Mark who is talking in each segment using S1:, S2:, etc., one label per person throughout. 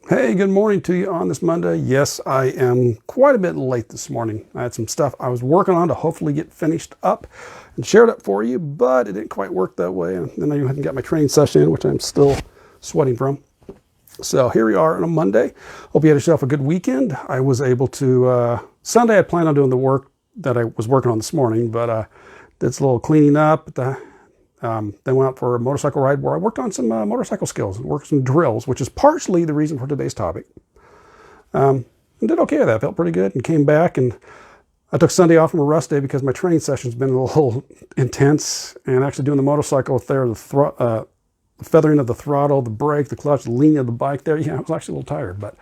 S1: Hey, good morning to you on this Monday. Yes, I am quite a bit late this morning. I had some stuff I was working on to hopefully get finished up and shared up for you, but it didn't quite work that way. And then I hadn't got my training session in, which I'm still sweating from. So here we are on a Monday. Hope you had yourself a good weekend. I was able to, Sunday I planned on doing the work that I was working on this morning, but did a little cleaning up. Then went out for a motorcycle ride where I worked on some motorcycle skills and worked some drills, which is partially the reason for today's topic. And did okay with that. Felt pretty good and came back, and I took Sunday off from a rest day because my training session's been a little intense, and actually doing the motorcycle there, the feathering of the throttle, the brake, the clutch, the leaning of the bike there. Yeah, I was actually a little tired. But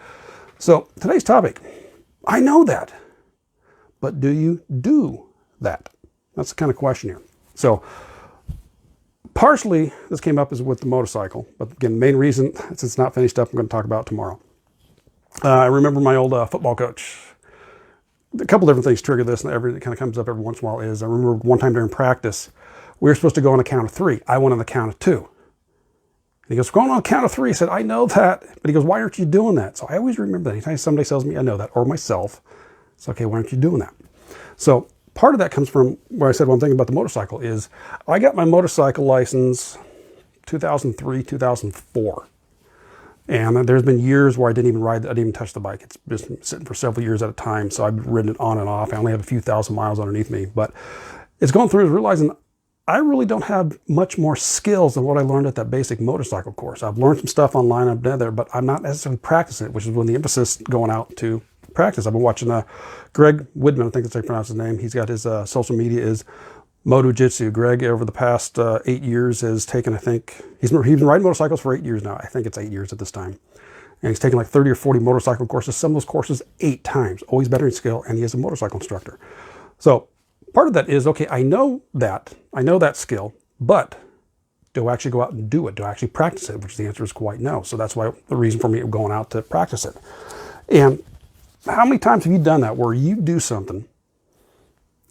S1: so today's topic, I know that, but do you do that? That's the kind of question here. So partially, this came up is with the motorcycle, but again, the main reason, since it's not finished up, I'm going to talk about tomorrow. I remember my old football coach. A couple different things trigger this, and it kind of comes up every once in a while. I remember one time during practice, we were supposed to go on a count of 3. I went on the count of 2. And he goes, going on a count of 3. I said, I know that. But he goes, why aren't you doing that? So I always remember that. Anytime somebody tells me I know that, or myself, it's okay, why aren't you doing that? So part of that comes from where I said one thing about the motorcycle is I got my motorcycle license 2003, 2004. And there's been years where I didn't even ride, I didn't even touch the bike. It's been sitting for several years at a time. So I've ridden it on and off. I only have a few thousand miles underneath me, but it's going through realizing I really don't have much more skills than what I learned at that basic motorcycle course. I've learned some stuff online, I've done there, but I'm not necessarily practicing it, which is when the emphasis going out to practice. I've been watching Greg Widman, I think that's how you pronounce his name. He's got his social media is Moto Jitsu. Greg, over the past 8 years, has taken, I think, he's been riding motorcycles for 8 years now. I think it's 8 years at this time. And he's taken like 30 or 40 motorcycle courses, some of those courses 8 times, always bettering skill, and he is a motorcycle instructor. So part of that is, okay, I know that skill, but do I actually go out and do it? Do I actually practice it? Which the answer is quite no. So that's why the reason for me going out to practice it. And how many times have you done that where you do something,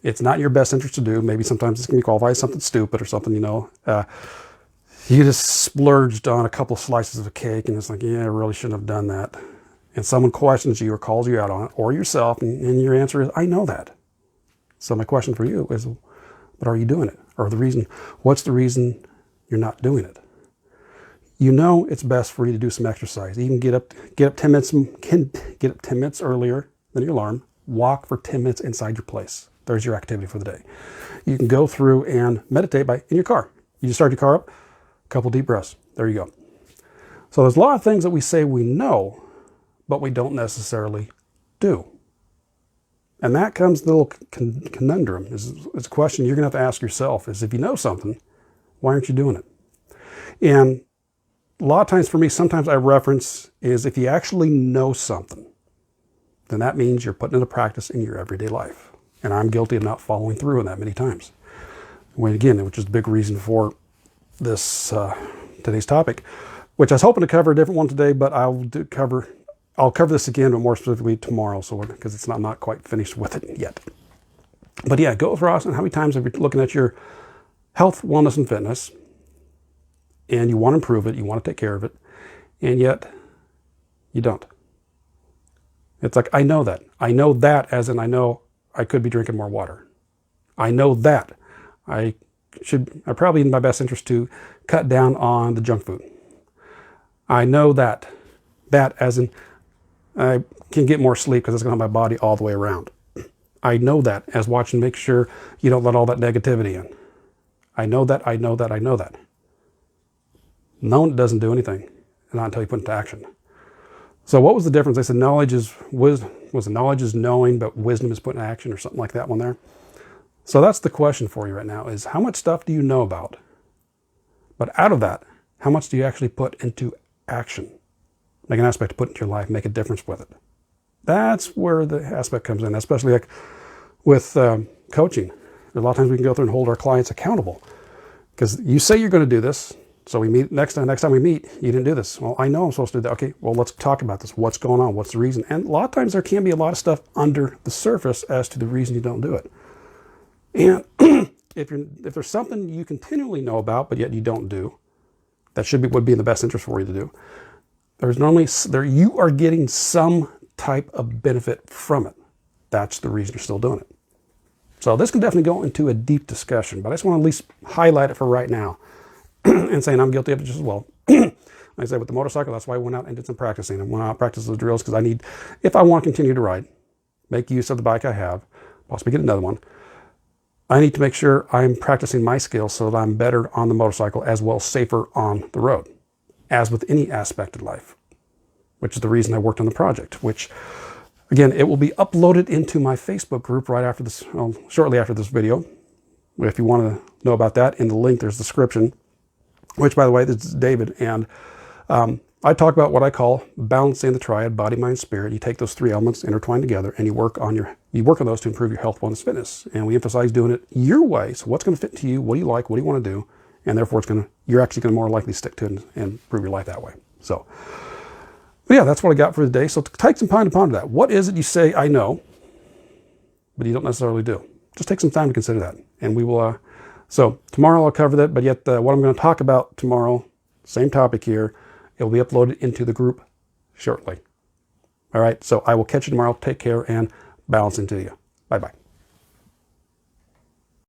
S1: it's not in your best interest to do, maybe sometimes it's going to be qualified as something stupid or something, you just splurged on a couple of slices of cake and it's like, yeah, I really shouldn't have done that. And someone questions you or calls you out on it, or yourself, and your answer is, I know that. So my question for you is, but are you doing it? Or what's the reason you're not doing it? You know it's best for you to do some exercise. Even get up 10 minutes earlier than your alarm. Walk for 10 minutes inside your place. There's your activity for the day. You can go through and meditate in your car. You just start your car up, a couple deep breaths. There you go. So there's a lot of things that we say we know, but we don't necessarily do. And that comes the little conundrum. It's a question you're going to have to ask yourself is, if you know something, why aren't you doing it? And a lot of times for me, sometimes I reference is if you actually know something, then that means you're putting it into practice in your everyday life. And I'm guilty of not following through on that many times. Which is the big reason for this today's topic, which I was hoping to cover a different one today, but I'll cover this again, but more specifically tomorrow, because it's not quite finished with it yet. But yeah, go for us. And how many times have you looking at your health, wellness, and fitness, and you want to improve it, you want to take care of it, and yet you don't? It's like, I know that. I know that as in I know I could be drinking more water. I know that I probably in my best interest to cut down on the junk food. I know that as in I can get more sleep because it's going to help my body all the way around. I know that as watching, make sure you don't let all that negativity in. I know that. No, it doesn't do anything, not until you put it into action. So what was the difference? I said knowledge is wisdom. Knowledge is knowing, but wisdom is put in action, or something like that one there. So that's the question for you right now is, how much stuff do you know about? But out of that, how much do you actually put into action? Make an aspect to put into your life, make a difference with it. That's where the aspect comes in, especially like with coaching. A lot of times we can go through and hold our clients accountable because you say you're going to do this. So we meet next time we meet, you didn't do this. Well, I know I'm supposed to do that. Okay, well, let's talk about this. What's going on? What's the reason? And a lot of times there can be a lot of stuff under the surface as to the reason you don't do it. And if there's something you continually know about, but yet you don't do, that would be in the best interest for you to do, There's normally, you are getting some type of benefit from it. That's the reason you're still doing it. So this can definitely go into a deep discussion, but I just want to at least highlight it for right now and saying I'm guilty of it just as well. Like I said, with the motorcycle, that's why I went out and did some practicing. I went out and practiced those drills because I need, if I want to continue to ride, make use of the bike I have, possibly get another one, I need to make sure I'm practicing my skills so that I'm better on the motorcycle as well as safer on the road, as with any aspect of life, which is the reason I worked on the project, which, again, it will be uploaded into my Facebook group right after this, well, shortly after this video. If you want to know about that, in the link, there's a description, which, by the way, this is David. And I talk about what I call balancing the triad, body, mind, spirit. You take those three elements, intertwine together, and you work on those to improve your health, wellness, fitness. And we emphasize doing it your way. So what's going to fit to you? What do you like? What do you want to do? And therefore, you're actually going to more likely stick to it and improve your life that way. So, but yeah, that's what I got for today. So take some time to ponder that. What is it you say, I know, but you don't necessarily do? Just take some time to consider that. And we will, so tomorrow I'll cover that, but yet what I'm going to talk about tomorrow, same topic here, it will be uploaded into the group shortly. All right, so I will catch you tomorrow. Take care and balance into you. Bye-bye.